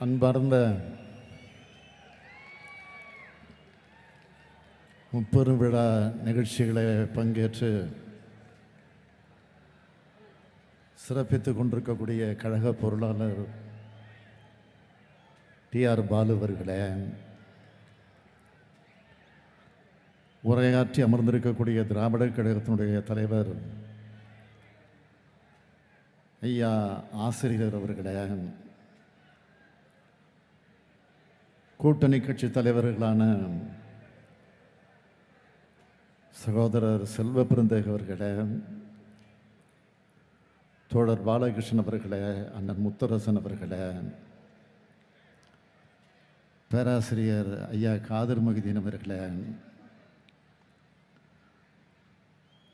அன்பார்ந்த முப்பெரும் விழா நிகழ்ச்சிகளை பங்கேற்று சிறப்பித்துக் கொண்டிருக்கக்கூடிய கழக பொருளாளர் டிஆர் பாலு அவர்களே, உரையாற்றி அமர்ந்திருக்கக்கூடிய திராவிடர் கழகத்தினுடைய தலைவர் ஐயா ஆசிரியர் அவர்களே, கூட்டணி கட்சி தலைவர்களான சகோதரர் செல்வ பெருந்தகை அவர்களே, தோழர் பாலகிருஷ்ணன் அவர்களே, அண்ணன் முத்தரசன் அவர்களே, பேராசிரியர் ஐயா காதர் மொஹிதீன் அவர்களே,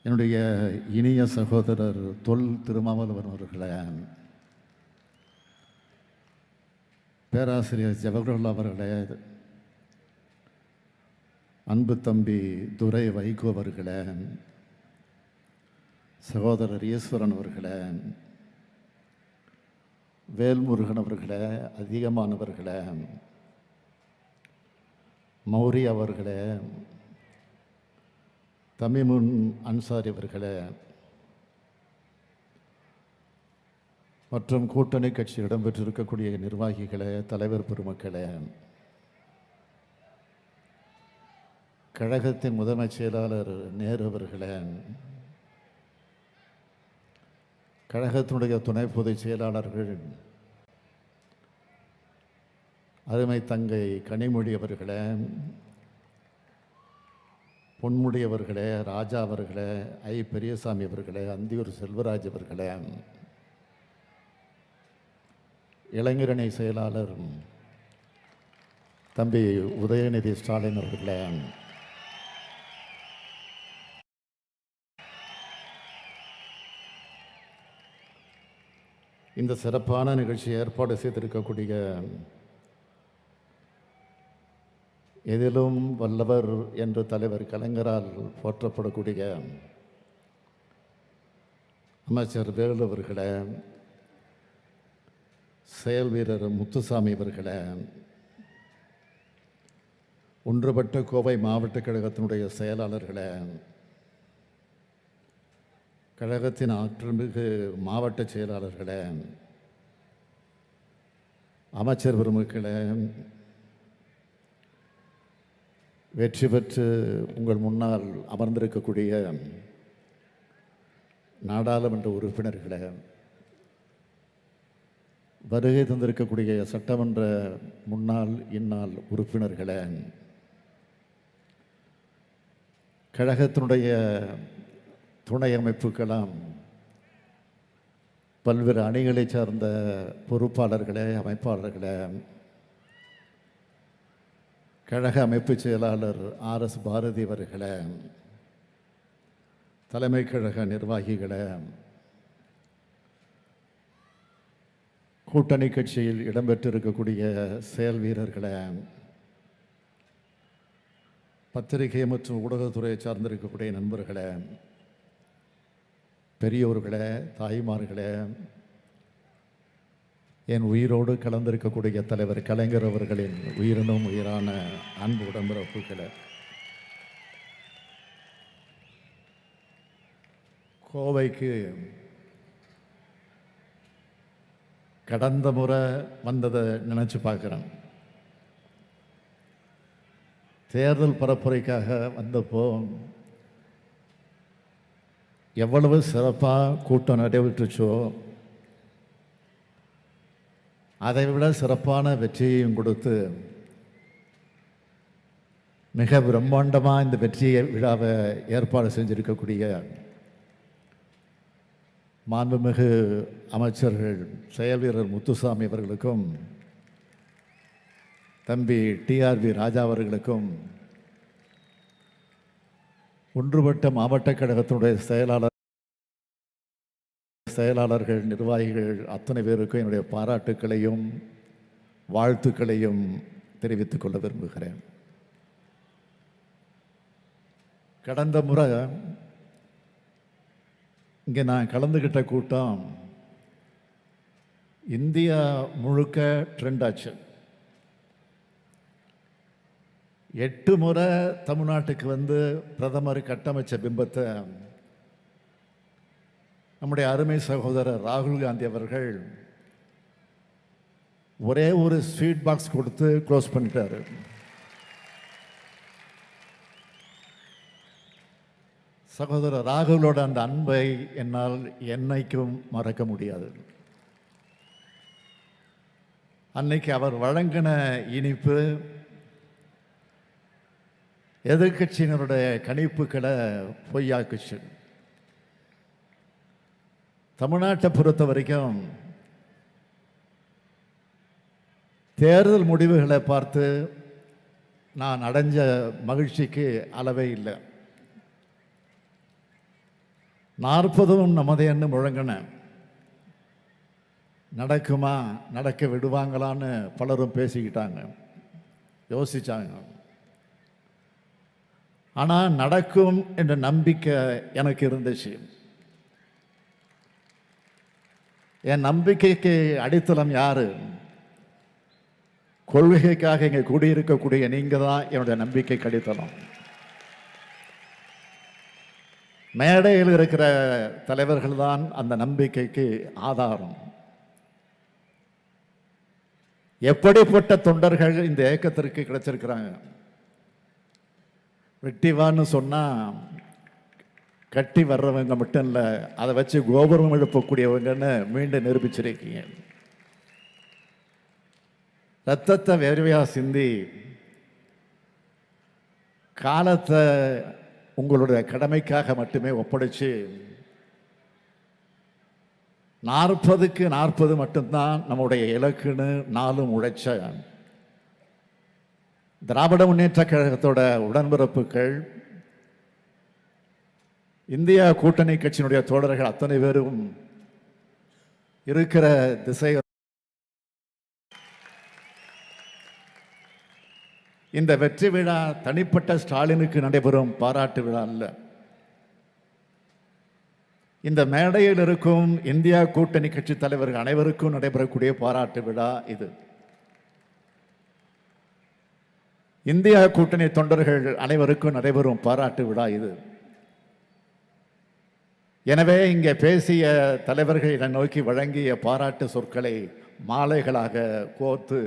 என்னுடைய இனிய சகோதரர் தொல் திருமாவளவன் அவர்களே, பேராசிரியர் ஜவஹர்லால் அவர்களே, அன்பு தம்பி துரை வைகோ அவர்களே, சகோதரர் ஈஸ்வரன் அவர்களே, வேல்முருகன் அவர்களே, அதிகமானவர்களே, மௌரி அவர்களே, தமிமுன் அன்சாரி அவர்களே மற்றும் கூட்டணி கட்சி இடம்பெற்றிருக்கக்கூடிய நிர்வாகிகளே, தலைவர் பெருமக்களே, கழகத்தின் முதன்மை செயலாளர் நேரு அவர்களே, கழகத்தினுடைய துணை பொதுச் செயலாளர்கள் அருமை தங்கை கனிமொழி அவர்களே, பொன்முடி அவர்களே, ராஜா அவர்களே, ஐ பெரியசாமி அவர்களே, அந்தியூர் செல்வராஜ் அவர்களே, இளைஞரணி செயலாளர் தம்பி உதயநிதி ஸ்டாலின் அவர்களே, இந்த சிறப்பான நிகழ்ச்சி ஏற்பாடு செய்திருக்கக்கூடிய எதிலும் வல்லவர் என்று தலைவர் கலைஞரால் போற்றப்படக்கூடிய அமைச்சர் வேலு அவர்களே, செயல் வீரர் முத்துசாமி அவர்களே, ஒன்றுபட்ட கோவை மாவட்ட கழகத்தினுடைய செயலாளர்களே, கழகத்தின் ஆற்றல்மிகு மாவட்ட செயலாளர்களே, அமைச்சர் பெருமக்களே, வெற்றி பெற்று உங்கள் முன்னால் அமர்ந்திருக்கக்கூடிய நாடாளுமன்ற உறுப்பினர்களே, வருகை தந்திருக்கக்கூடிய சட்டமன்ற முன்னாள் இந்நாள் உறுப்பினர்களே, கழகத்தினுடைய துணை அமைப்புக்கெல்லாம் பல்வேறு அணிகளை சார்ந்த பொறுப்பாளர்களே, அமைப்பாளர்களே, கழக அமைப்பு செயலாளர் ஆர்.எஸ். பாரதி அவர்களே, தலைமை கழக நிர்வாகிகளே, கூட்டணி கட்சியில் இடம்பெற்றிருக்கக்கூடிய செயல் வீரர்களே, பத்திரிகை மற்றும் ஊடகத்துறையை சார்ந்திருக்கக்கூடிய நண்பர்களே, பெரியோர்களே, தாய்மார்களே, என் உயிரோடு கலந்திருக்கக்கூடிய தலைவர் கலைஞர் அவர்களின் உயிரினும் உயிரான அன்பு உடம்பிறப்புகளே, கோவைக்கு கடந்த முறை வந்ததை நினச்சி பார்க்குறேன். தேர்தல் பரப்புரைக்காக வந்தப்போ எவ்வளவு சிறப்பாக கூட்டம் நடைபெற்றுச்சோ அதை விட சிறப்பான வெற்றியையும் கொடுத்து மிக பிரம்மாண்டமாக இந்த வெற்றியை விழாவை ஏற்பாடு செஞ்சிருக்கக்கூடிய மாண்புமிகு அமைச்சர்கள் செயல் வீரர் முத்துசாமி அவர்களுக்கும் தம்பி டிஆர்பி ராஜா அவர்களுக்கும் ஒன்றுபட்ட மாவட்ட கழகத்தினுடைய செயலாளர்கள் நிர்வாகிகள் அத்தனை பேருக்கும் என்னுடைய பாராட்டுக்களையும் வாழ்த்துக்களையும் தெரிவித்துக் கொள்ள விரும்புகிறேன். கடந்த முறை இங்கே நான் கலந்துக்கிட்ட கூட்டம் இந்தியா முழுக்க ட்ரெண்ட் ஆச்சு. 8 முறை தமிழ்நாட்டுக்கு வந்து பிரதமர் கட்டமைச்ச பிம்பத்தை நம்முடைய அருமை சகோதரர் ராகுல் காந்தி அவர்கள் ஒரே ஒரு ஸ்வீட் பாக்ஸ் கொடுத்து க்ளோஸ் பண்ணிட்டாரு. சகோதரர் ராகுலோட அந்த அன்பை என்னால் என்னைக்கும் மறக்க முடியாது. அன்னைக்கு அவர் வழங்கின இனிப்பு எதிர்கட்சியினருடைய கணிப்புகளை பொய்யாக்குச்சு. தமிழ்நாட்டை பொறுத்த வரைக்கும் தேர்தல் முடிவுகளை பார்த்து நான் அடைஞ்ச மகிழ்ச்சிக்கு அளவே இல்லை. 40ம் நமதேன்னு முழங்கின நடக்குமா, நடக்க விடுவாங்களான்னு பலரும் பேசிக்கிட்டாங்க, யோசிச்சாங்க. ஆனால் நடக்கும் என்ற நம்பிக்கை எனக்கு இருந்துச்சு. என் நம்பிக்கைக்கு அடித்தளம் யாரு? கொள்கைக்காக இங்கே கூடியிருக்கக்கூடிய நீங்க தான் என்னுடைய நம்பிக்கைக்கு அடித்தளம். மேடையில் இருக்கிற தலைவர்கள் தான் அந்த நம்பிக்கைக்கு ஆதாரம். எப்படிப்பட்ட தொண்டர்கள் இந்த இயக்கத்திற்கு கிடைச்சிருக்கிறாங்க. வெட்டிவான்னு சொன்னா கட்டி வர்றவங்க மட்டும் இல்லை, அதை வச்சு கோபுரம் எழுப்பக்கூடியவங்கன்னு மீண்டும் நிரூபிச்சிருக்கீங்க. ரத்தத்தை வேர்வையா சிந்தி காலத்தை உங்களுடைய கடமைக்காக மட்டுமே ஒப்படைச்சு 40க்கு 40 மட்டும்தான் நம்முடைய இலக்குன்னு நாளும் உழைச்ச திராவிட முன்னேற்ற கழகத்தோட உடன்பிறப்புகள், இந்தியா கூட்டணி கட்சியினுடைய தோழர்கள் அத்தனை பேரும் இருக்கிற திசை. இந்த வெற்றி விழா தனிப்பட்ட ஸ்டாலினுக்கு நடைபெறும் பாராட்டு விழா அல்ல. இந்த மேடையில் இருக்கும் இந்தியா கூட்டணி கட்சி தலைவர்கள் அனைவருக்கும் நடைபெறக்கூடிய பாராட்டு விழா இது. இந்தியா கூட்டணி தொண்டர்கள் அனைவருக்கும் நடைபெறும் பாராட்டு விழா இது. எனவே இங்கே பேசிய தலைவர்கள் என்னை நோக்கி வழங்கிய பாராட்டு சொற்களை மாலைகளாக கோர்த்து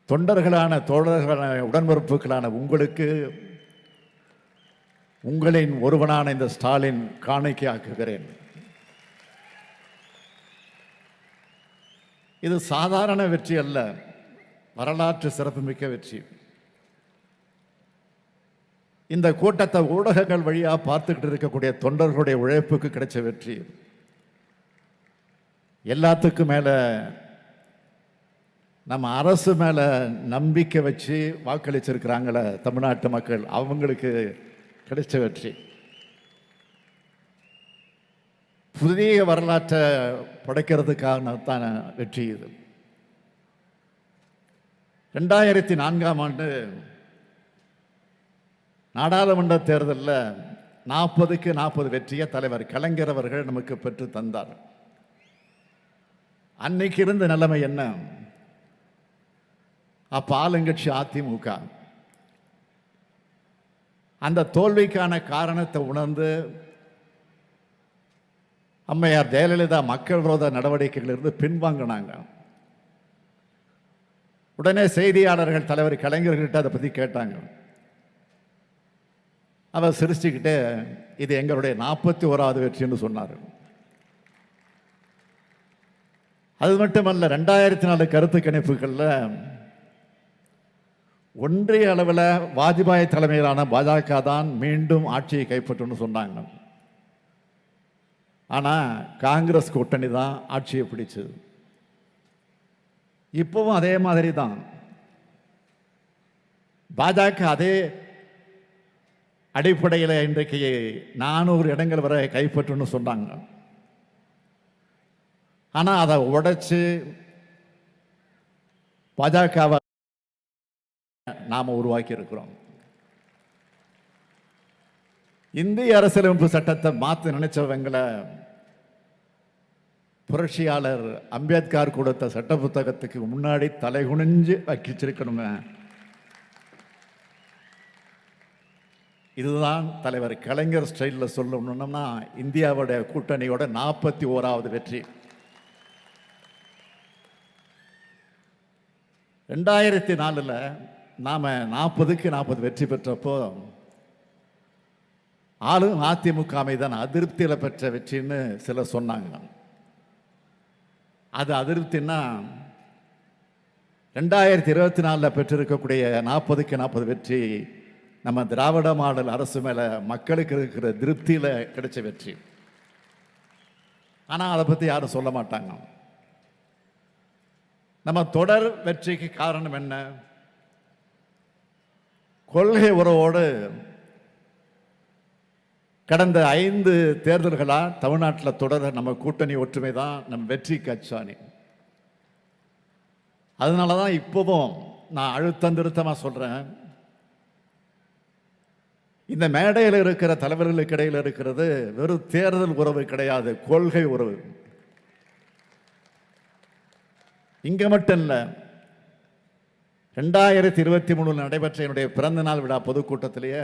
தொண்டர்களான தோழர்களான உடன்பிறப்புகளான உங்களுக்கு உங்களின் ஒருவனான இந்த ஸ்டாலின் காணிக்கையாக்குகிறேன். இது சாதாரண வெற்றி அல்ல, வரலாற்று சிறப்புமிக்க வெற்றி. இந்த கூட்டத்தை ஊடகங்கள் வழியாக பார்த்துக்கிட்டு இருக்கக்கூடிய தொண்டர்களுடைய உழைப்புக்கு கிடைச்ச வெற்றி. எல்லாத்துக்கும் மேல நம்ம அரசு மேல நம்பிக்கை வச்சு வாக்களிச்சிருக்கிறாங்கள தமிழ்நாட்டு மக்கள், அவங்களுக்கு கிடைச்ச வெற்றி. புதிய வரலாற்றை படைக்கிறதுக்கான வெற்றி இது. 2004ஆம் ஆண்டு நாடாளுமன்ற தேர்தலில் 40க்கு 40 வெற்றியை தலைவர் கலைஞர் அவர்கள் நமக்கு பெற்று தந்தார். அன்னைக்கு இருந்த நிலைமை என்ன? அப்ப ஆளுங்கட்சி அதிமுக. அந்த தோல்விக்கான காரணத்தை உணர்ந்து அம்மையார் ஜெயலலிதா மக்கள் விரோத நடவடிக்கைகளிலிருந்து பின்வாங்கினாங்க. உடனே செய்தியாளர்கள் தலைவர் கலைஞர்கிட்ட அதை பற்றி கேட்டாங்க. அவர் சிரிச்சுக்கிட்டே இது எங்களுடைய 41வது வெற்றின்னு சொன்னார். அது மட்டுமல்ல, 2004 கருத்து கணிப்புகளில் ஒன்றிய அளவில் வாஜ்பாய் தலைமையிலான பாஜக தான் மீண்டும் ஆட்சியை கைப்பற்றும்னு சொன்னாங்க. ஆனால் காங்கிரஸ் கூட்டணி தான் ஆட்சியை பிடிச்சது. இப்பவும் அதே மாதிரி தான். பாஜக அதே அடிப்படையில் இன்றைக்கு 400 இடங்கள் வரை கைப்பற்றும்னு சொன்னாங்க. ஆனால் அதை உடைச்சு பாஜகவை நாம உருவாக்கி இருக்கிறோம். இந்திய அரசியலமைப்பு சட்டத்தை மாற்ற நினைச்சவங்களை புரட்சியாளர் அம்பேத்கர் கொடுத்த சட்ட புத்தகத்துக்கு முன்னாடி தலைகுனிஞ்சு வச்சிருக்கணுங்க. இதுதான் தலைவர் கலைஞர் ஸ்டைலில் சொல்லணும்னா இந்தியாவுடைய கூட்டணியோட 41வது வெற்றி. 2004 நாம் 40க்கு 40 வெற்றி பெற்றப்போ ஆளும் அதிமுக மீதான அதிருப்தியில் பெற்ற வெற்றின்னு சிலர் சொன்னாங்க. அது அதிருப்தின்னா 2024 பெற்றிருக்கக்கூடிய 40க்கு 40 வெற்றி நம்ம திராவிட மாடல் அரசு மேலே மக்களுக்கு இருக்கிற திருப்தியில் கிடைச்ச வெற்றி. ஆனால் அதை பற்றி யாரும் சொல்ல மாட்டாங்க. நம்ம தொடர் வெற்றிக்கு காரணம் என்ன? கொள்கை உறவோடு கடந்த 5 தேர்தல்களாக தமிழ்நாட்டில் தொடர நம்ம கூட்டணி ஒற்றுமை தான் நம்ம வெற்றிக்கு அச்சாணி. அதனால தான் இப்போவும் நான் அழுத்தம் திருத்தமாக சொல்கிறேன், இந்த மேடையில் இருக்கிற தலைவர்களுக்கு இடையில் இருக்கிறது வெறும் தேர்தல் உறவு கிடையாது, கொள்கை உறவு. இங்கே மட்டும் இல்லை, 2023 நடைபெற்ற என்னுடைய பிறந்த நாள் விழா பொதுக்கூட்டத்திலேயே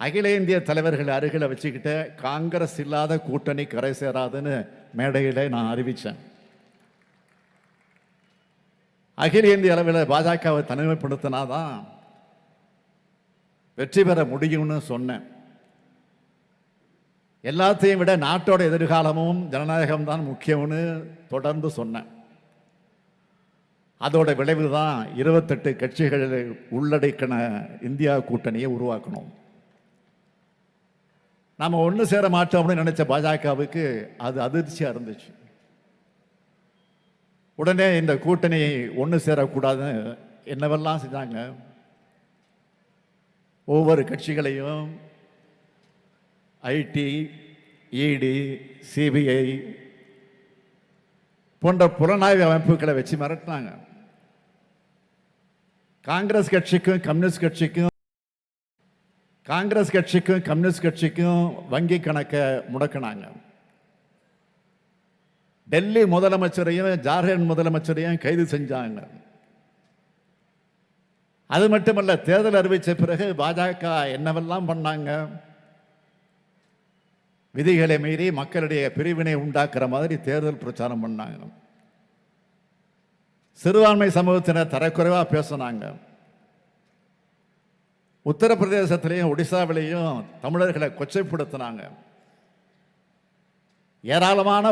அகில இந்திய தலைவர்கள் அருகில் வச்சுக்கிட்ட காங்கிரஸ் இல்லாத கூட்டணி கரை சேராதுன்னு மேடையில் நான் அறிவித்தேன். அகில இந்திய அளவில் பாஜகவை தனிமைப்படுத்தினாதான் வெற்றி பெற முடியும்னு சொன்னேன். எல்லாத்தையும் விட நாட்டோட எதிர்காலமும் ஜனநாயகம் தான் முக்கியம்னு தொடர்ந்து சொன்னேன். அதோட விளைவு தான் 28 கட்சிகளை உள்ளடக்கின இந்தியா கூட்டணியை உருவாக்கணும். நாம் ஒன்று சேர மாட்டோம்னு நினைச்ச பாஜகவுக்கு அது அதிர்ச்சியாக இருந்துச்சு. உடனே இந்த கூட்டணி ஒன்று சேரக்கூடாதுன்னு என்னவெல்லாம் செஞ்சாங்க. ஒவ்வொரு கட்சிகளையும் ஐடி, இடி, சிபிஐ போன்ற புலனாய்வு அமைப்புகளை வச்சு மிரட்டினாங்க. காங்கிரஸ் கட்சிக்கும் கம்யூனிஸ்ட் கட்சிக்கும் வங்கி கணக்கை முடக்கினாங்க. டெல்லி முதலமைச்சரையும் ஜார்க்கண்ட் முதலமைச்சரையும் கைது செஞ்சாங்க. அது மட்டுமல்ல, தேர்தல் அறிவித்த பிறகு பாஜக என்னவெல்லாம் பண்ணாங்க. விதிகளை மீறி மக்களுடைய பிரிவினை உண்டாக்குற மாதிரி தேர்தல் பிரச்சாரம் பண்ணாங்க. சிறுபான்மை சமூகத்தினர் தரக்குறைவாக பேசினாங்க. உத்தரப்பிரதேசத்திலையும் ஒடிசாவிலையும் தமிழர்களை கொச்சைப்படுத்தினாங்க. ஏராளமான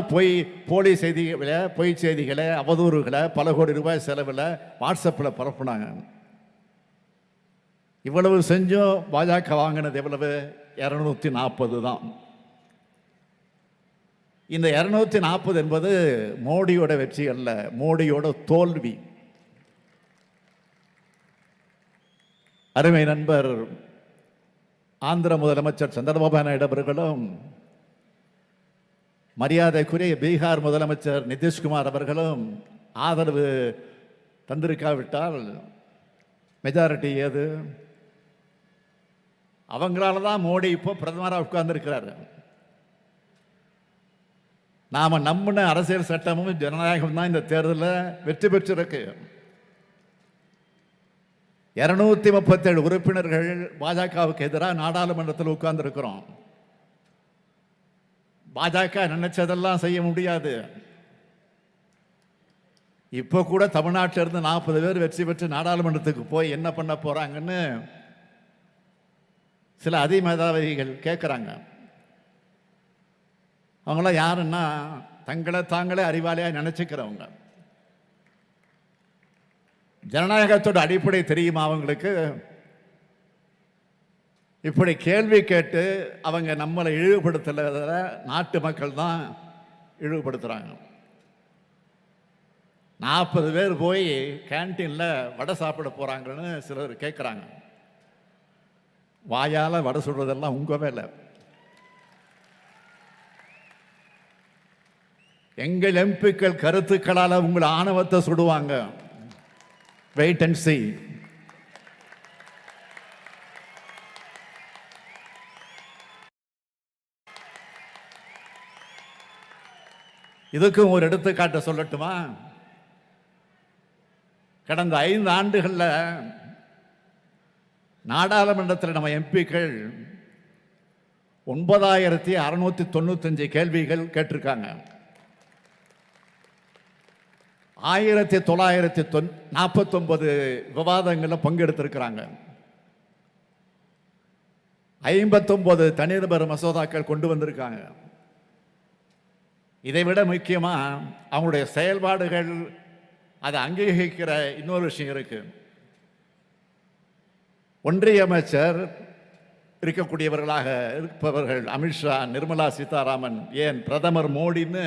போலி செய்திகளை, பொய் செய்திகளை, அவதூறுகளை பல கோடி ரூபாய் செலவில் வாட்ஸ்அப்பில் பரப்புனாங்க. இவ்வளவு செஞ்சும் பாஜக வாங்கினது எவ்வளவு? 240 தான். இந்த 240 என்பது மோடியோட வெற்றி அல்ல, மோடியோட தோல்வி. அருமை நண்பர் ஆந்திர முதலமைச்சர் சந்திரபாபு நாயுடு அவர்களும், மரியாதைக்குரிய பீகார் முதலமைச்சர் நிதிஷ்குமார் அவர்களும் ஆதரவு தந்திருக்காவிட்டால் மெஜாரிட்டி ஏது? அவங்களால தான் மோடி இப்போ பிரதமராக உட்கார்ந்துருக்கிறார். நாம் நம்பின அரசியல் சட்டமும் ஜனநாயகம் தான் இந்த தேர்தலில் வெற்றி பெற்றிருக்கு. 237 உறுப்பினர்கள் பாஜகவுக்கு எதிராக நாடாளுமன்றத்தில் உட்கார்ந்துருக்கிறோம். பாஜக நினைச்சதெல்லாம் செய்ய முடியாது. இப்போ கூட தமிழ்நாட்டிலிருந்து 40 பேர் வெற்றி பெற்று நாடாளுமன்றத்துக்கு போய் என்ன பண்ண போறாங்கன்னு சில அதிமேதாவிகள் கேட்குறாங்க. அவங்களாம் யாருன்னா தங்களை தாங்களே அறிவாளியாக நினைச்சுக்கிறவங்க. ஜனநாயகத்தோட அடிப்படை தெரியுமா அவங்களுக்கு? இப்படி கேள்வி கேட்டு அவங்க நம்மளை இழிவுபடுத்தல, நாட்டு மக்கள் தான் இழிவுபடுத்துறாங்க. 40 பேர் போய் கேன்டீனில் வடை சாப்பிட போறாங்கன்னு சிலர் கேட்குறாங்க. வாயால் வடை சுடுறதெல்லாம் உங்க வேலை. எங்கள் எம்பிக்கள் கருத்துக்களால் உங்கள் ஆணவத்தை சுடுவாங்க. Wait and see. இதுக்கும் ஒரு எடுத்துக்காட்டு சொல்லட்டுமா? கடந்த 5 ஆண்டுகளில் நாடாளுமன்றத்தில் நம்ம எம்பிக்கள் 9695 கேள்விகள் கேட்டிருக்காங்க. 1949 விவாதங்களில் பங்கெடுத்திருக்கிறாங்க. 59 தனிநபர் மசோதாக்கள் கொண்டு வந்திருக்காங்க. இதை விட முக்கியமா அவங்களுடைய செயல்பாடுகள் அதை அங்கீகரிக்கிற இன்னொரு விஷயம் இருக்கு. ஒன்றிய அமைச்சர் இருக்கக்கூடியவர்களாக இருப்பவர்கள் அமித்ஷா, நிர்மலா சீதாராமன், ஏன் பிரதமர் மோடின்னு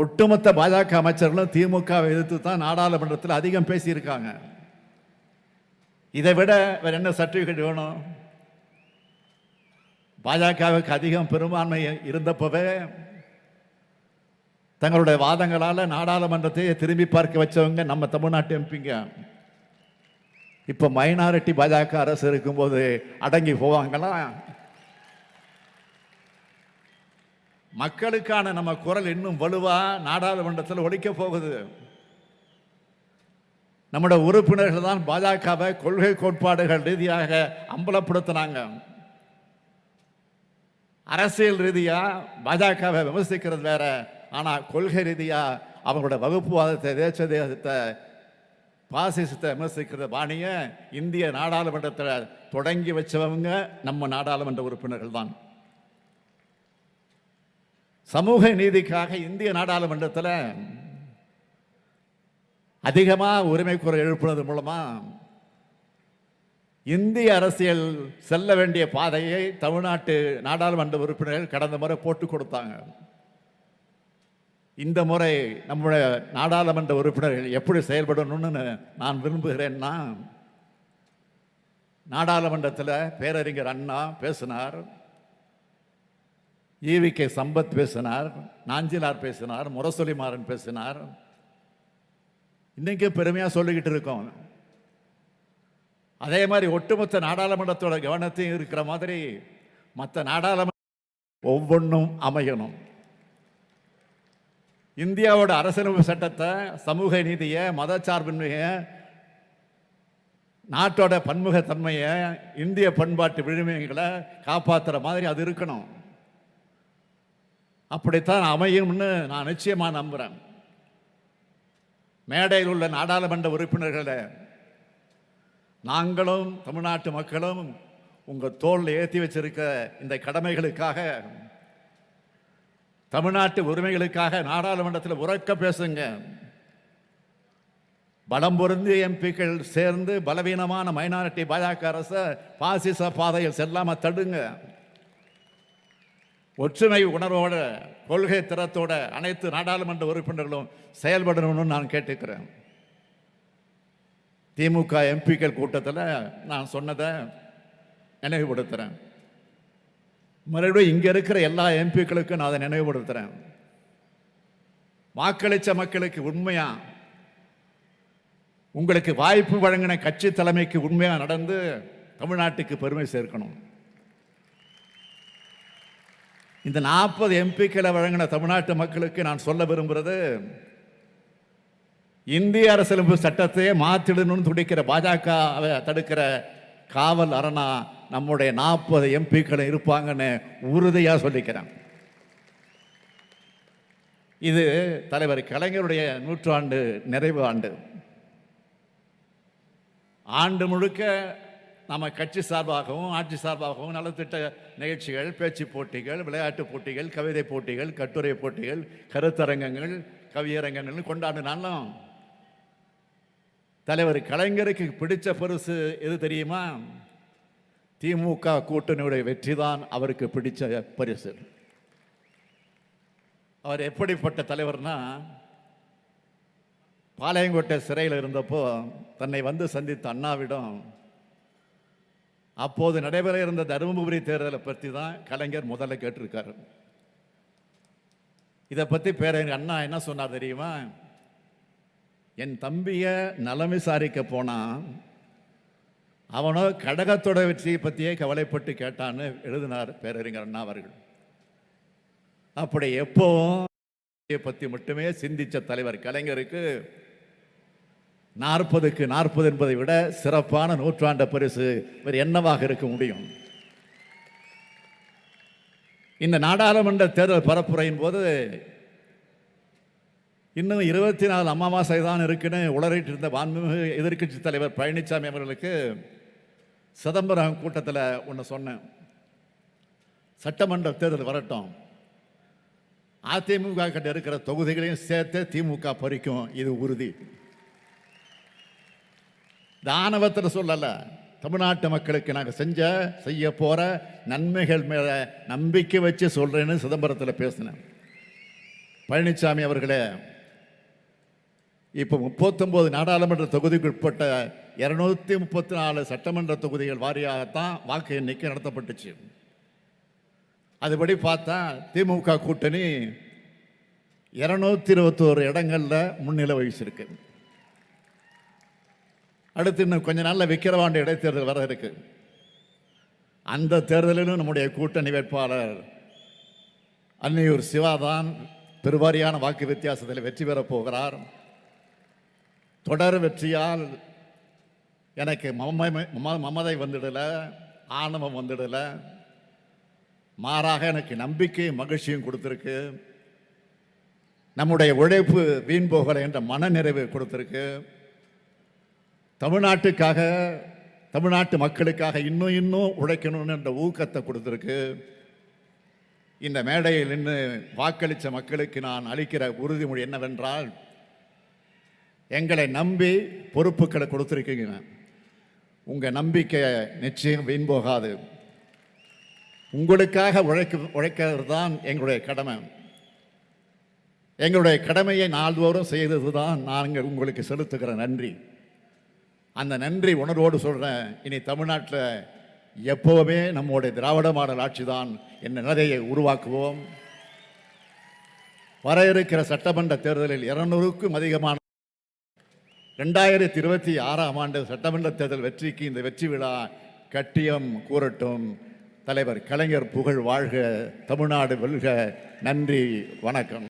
ஒட்டுமொத்த பாஜக அமைச்சர்களும் திமுகவை எதிர்த்து தான் நாடாளுமன்றத்தில் அதிகம் பேசியிருக்காங்க. இதை விட வேற என்ன சர்டிபிகேட் வேணும்? பாஜகவுக்கு அதிகம் பெரும்பான்மை இருந்தப்பவே தங்களுடைய வாதங்களால் நாடாளுமன்றத்தை திரும்பி பார்க்க வச்சவங்க நம்ம தமிழ்நாட்டு எம்பிங்க. இப்போ மைனாரிட்டி பாஜக அரசு இருக்கும்போது அடங்கி போவாங்களா? மக்களுக்கான நம்ம குரல் இன்னும் வலுவா நாடாளுமன்றத்தில் ஒலிக்க போகுது. நம்முடைய உறுப்பினர்கள் தான் பாஜகவை கொள்கை கோட்பாடுகள் ரீதியாக அம்பலப்படுத்தினாங்க. அரசியல் ரீதியா பாஜகவை விமர்சிக்கிறது வேற, ஆனா கொள்கை ரீதியா அவங்களுடைய வகுப்புவாதத்தை, தேச தேசத்தை, பாசிசத்தை விமர்சிக்கிற பாணிய இந்திய நாடாளுமன்றத்தில் தொடங்கி வச்சவங்க நம்ம நாடாளுமன்ற உறுப்பினர்கள் தான். சமூக நீதிக்காக இந்திய நாடாளுமன்றத்தில் அதிகமாக உரிமை குரல் எழுப்புனது மூலமா இந்திய அரசியல் செல்ல வேண்டிய பாதையை தமிழ்நாட்டு நாடாளுமன்ற உறுப்பினர்கள் கடந்த முறை போட்டு கொடுத்தாங்க. இந்த முறை நம்முடைய நாடாளுமன்ற உறுப்பினர்கள் எப்படி செயல்படணும்னு நான் விரும்புகிறேன்னா, நாடாளுமன்றத்தில் பேரறிஞர் அண்ணா பேசினார், ஈவிகே சம்பத் பேசினார், நாஞ்சிலார் பேசினார், முரசொலிமாறன் பேசினார். இன்னைக்கு பெருமையாக சொல்லிக்கிட்டு இருக்கோம். அதே மாதிரி ஒட்டுமொத்த நாடாளுமன்றத்தோட கவனத்தையும் இருக்கிற மாதிரி மற்ற நாடாளுமன்ற ஒவ்வொன்றும் அமையணும். இந்தியாவோட அரசியலமைப்பு சட்டத்தை, சமூக நீதியை, மதச்சார்பின்மையை, நாட்டோட பன்முகத்தன்மையை, இந்திய பண்பாட்டு விழுமியங்களை காப்பாற்றுற மாதிரி அது இருக்கணும். அப்படித்தான் அமையும்னு நான் நிச்சயமா நம்புறேன். மேடையில் உள்ள நாடாளுமன்ற உறுப்பினர்களை நாங்களும் தமிழ்நாட்டு மக்களும் உங்க தோளில் ஏற்றி வச்சிருக்க இந்த கடமைகளுக்காக, தமிழ்நாட்டு உரிமைகளுக்காக நாடாளுமன்றத்தில் உரக்க பேசுங்க. பலம் பொருந்திய எம்பிக்கள் சேர்ந்து பலவீனமான மைனாரிட்டி பாஜக அரசை பாசிச பாதையில் செல்லாம தடுங்க. ஒற்றுமை உணர்வோட, கொள்கை திறத்தோட அனைத்து நாடாளுமன்ற உறுப்பினர்களும் செயல்படணும்னு நான் கேட்டுக்கிறேன். திமுக எம்பிக்கள் கூட்டத்தில் நான் சொன்னதை நினைவுபடுத்துகிறேன். மறுபடியும் இங்கே இருக்கிற எல்லா எம்பிக்களுக்கும் நான் அதை நினைவுபடுத்துகிறேன். வாக்களித்த மக்களுக்கு உண்மையா, உங்களுக்கு வாய்ப்பு வழங்கின கட்சி தலைமைக்கு உண்மையாக நடந்து தமிழ்நாட்டுக்கு பெருமை சேர்க்கணும். இந்த 40 எம்பிக்களை வழங்கின தமிழ்நாட்டு மக்களுக்கு நான் சொல்ல விரும்புகிறது, இந்திய அரசியலமைப்பு சட்டத்தையே மாற்றிடணும்னு துடிக்கிற பாஜகவை தடுக்கிற காவல் அரணா நம்முடைய 40 எம்பிக்களை இருப்பாங்கன்னு உறுதியாக சொல்லிக்கிறேன். இது தலைவர் கலைஞருடைய 100ஆண்டு நிறைவு ஆண்டு. ஆண்டு முழுக்க நம்ம கட்சி சார்பாகவும் ஆட்சி சார்பாகவும் நலத்திட்ட நிகழ்ச்சிகள், பேச்சு போட்டிகள், விளையாட்டு போட்டிகள், கவிதை போட்டிகள், கட்டுரை போட்டிகள், கருத்தரங்கங்கள், கவியரங்கங்கள் கொண்டாடினாலும் தலைவர் கலைஞருக்கு பிடிச்ச பரிசு எது தெரியுமா? திமுக கூட்டணியுடைய வெற்றி தான் அவருக்கு பிடிச்ச பரிசு. அவர் எப்படிப்பட்ட தலைவர்னா, பாளையங்கோட்டை சிறையில் இருந்தப்போ தன்னை வந்து சந்தித்த அண்ணாவிடம் அப்போது நடைபெற இருந்த தருமபுரி தேர்தலை பற்றி தான் கலைஞர் முதல்ல கேட்டிருக்காரு. இதை பற்றி பேரறிஞர் அண்ணா என்ன சொன்னார் தெரியுமா? என் தம்பிய நலம் விசாரிக்க போனா அவனோ கடகத்தோட வெற்றியை பற்றியே கவலைப்பட்டு கேட்டான்னு எழுதினார் பேரறிஞர் அண்ணா அவர்கள். அப்படி எப்பவும் பற்றி மட்டுமே சிந்திச்ச தலைவர் கலைஞருக்கு 40க்கு 40 என்பதை விட சிறப்பான நூற்றாண்டு பரிசு வேறு என்னவாக இருக்க முடியும்? இந்த நாடாளுமன்ற தேர்தல் பரப்புரையின் போது இன்னும் 24 அமாவாசை தான் இருக்குன்னு உளறிட்டு இருந்த மாண்புமிகு எதிர்க்கட்சி தலைவர் பழனிசாமி அவர்களுக்கு சிதம்பரம் கூட்டத்தில் ஒன்று சொன்னேன். சட்டமன்ற தேர்தல் வரட்டும், அதிமுக கிட்ட இருக்கிற தொகுதிகளையும் சேர்த்து திமுக பறிக்கும், இது உறுதி. தானவத்தில் சொல்லல, தமிழ்நாட்டு மக்களுக்கு நாங்கள் செய்ய போற நன்மைகள் மேல நம்பிக்கை வச்சு சொல்றேன்னு சிதம்பரத்தில் பேசினேன். பழனிசாமி அவர்களே, இப்போ 39 நாடாளுமன்ற தொகுதிக்கு உட்பட்ட 234 சட்டமன்ற தொகுதிகள் வாரியாகத்தான் வாக்கு எண்ணிக்கை நடத்தப்பட்டுச்சு. அதுபடி பார்த்தா திமுக கூட்டணி 221 இடங்கள்ல முன்னிலை வகிச்சிருக்கு. அடுத்து இன்னும் கொஞ்ச நாளில் விக்கிரவாண்டி இடைத்தேர்தல் வர இருக்கு. அந்த தேர்தலிலும் நம்முடைய கூட்டணி வேட்பாளர் அன்னியூர் சிவாதான் பெருவாரியான வாக்கு வித்தியாசத்தில் வெற்றி பெறப் போகிறார். தொடர் வெற்றியால் எனக்கு மமதை வந்துடல, ஆணவம் வந்துடல, மாறாக எனக்கு நம்பிக்கை மகிழ்ச்சியும் கொடுத்துருக்கு. நம்முடைய உழைப்பு வீண் போகலை என்ற மனநிறைவு கொடுத்துருக்கு. தமிழ்நாட்டுக்காக, தமிழ்நாட்டு மக்களுக்காக இன்னும் உழைக்கணும்னு என்ற ஊக்கத்தை கொடுத்துருக்கு. இந்த மேடையில் நின்று வாக்களித்த மக்களுக்கு நான் அளிக்கிற உறுதிமொழி என்னவென்றால், எங்களை நம்பி பொறுப்புகளை கொடுத்துருக்கீங்க. உங்கள் நம்பிக்கை நிச்சயம் வீண் போகாது. உங்களுக்காக உழைக்கிறது தான் எங்களுடைய கடமை. எங்களுடைய கடமையை நாள்தோறும் செய்தது தான் நாங்கள் உங்களுக்கு செலுத்துகிற நன்றி. அந்த நன்றி உணர்வோடு சொல்கிறேன், இனி தமிழ்நாட்டில் எப்போவுமே நம்முடைய திராவிட மாடல் ஆட்சி தான் என்ற நிலையை உருவாக்குவோம். வர இருக்கிற சட்டமன்ற தேர்தலில் 200க்கும் அதிகமான 2026ஆம் ஆண்டு சட்டமன்ற தேர்தல் வெற்றிக்கு இந்த வெற்றி விழா கட்டியம் கூறட்டும். தலைவர் கலைஞர் புகழ் வாழ்க, தமிழ்நாடு வெல்க. நன்றி, வணக்கம்.